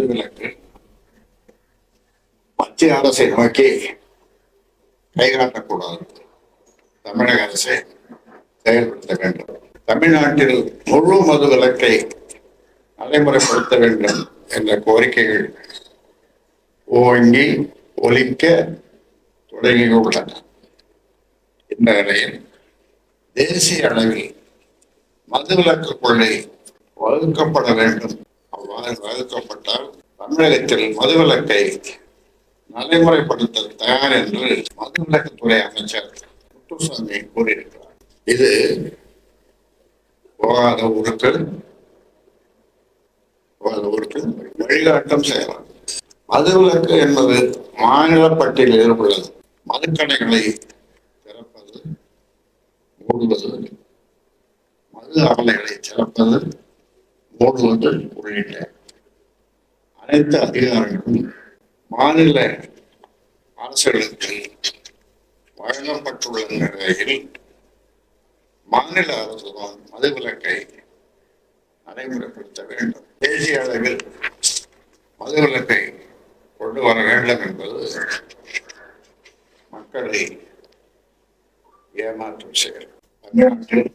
மதுவிலக்கு மத்திய அரசை நோக்கி கைகாட்டக்கூடாது. தமிழக அரசை செயல்படுத்த வேண்டும். தமிழ்நாட்டில் முழு மது விலக்கை நடைமுறைப்படுத்த வேண்டும் என்ற கோரிக்கைகள் ஓங்கி ஒலிக்க தொடங்கியுள்ளன. இந்த நிலையில் தேசிய அளவில் மதுவிலக்கு கொள்கை வகுக்கப்பட வேண்டும். அவ்வாறு வகுக்கப்பட்டால் தமிழகத்தில் மதுவிலக்கை நடைமுறைப்படுத்த தயார் என்று மதுவிலக்குத்துறை அமைச்சர் முத்துசாமி கூறியிருக்கிறார். இது போகாத ஊருக்கு வழிகாட்டும் செய்யலாம். மதுவிலக்கு என்பது மாநில பட்டியலில் உள்ளது. மதுக்கடைகளை திறப்பது, மூடுவது, மது ஆலைகளை திறப்பது, மூடுவது உள்ளிட்ட அனைத்து அதிகாரங்களும் மாநில அரசுகளுக்கு வழங்கப்பட்டுள்ள நிலையில் மாநில அரசுதான் மதுவிலக்கை நடைமுறைப்படுத்த வேண்டும். தேசிய அளவில் மதுவிலக்கை கொண்டு வர வேண்டும் என்பது மக்களை ஏமாற்றும் செயல். தமிழ்நாட்டில்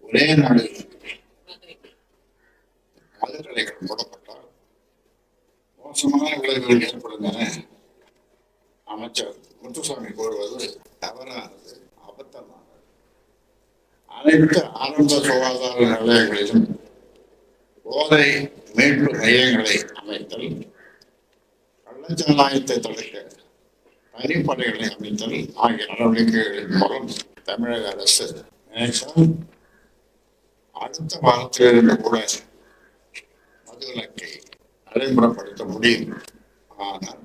ஒரே நாளில் மதுக்கடைகள் மூடப்பட்டால் மோசமான விளைவுகள் ஏற்படும் என அமைச்சர் முத்துசாமி கூறுவது தவறானது, அபத்தமானது. அனைத்து ஆரம்ப சுகாதார நிலையங்களிலும் போதை மீட்பு மையங்களை அமைத்தல், கள்ளச்சாராயத்தை தடுக்க தனிப்படைகளை அமைத்தல் ஆகிய நடவடிக்கைகளின் மூலம் தமிழக அரசு நினைத்தால் அடுத்த வாரத்திலிருந்து கூட மதுவிலக்கை நடைமுறைப்படுத்த முடியும். ஆனால்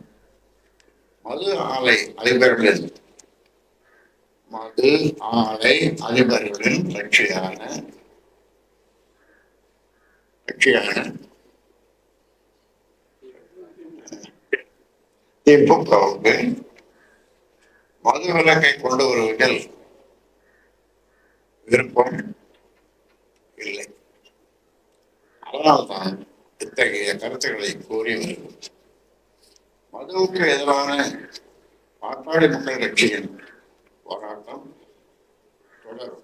மது ஆலை அதிபர்களின் கட்சியான திமுகவுக்கு மது விலக்கை கொண்டு வருவதில் விருப்பம் இல்லை. அதனால்தான் இத்தகைய கருத்துக்களை கூறி வருகிறது. மதுவுக்கு எதிரான பாட்டாளி மக்கள் கட்சியின் போராட்டம் தொடரும்.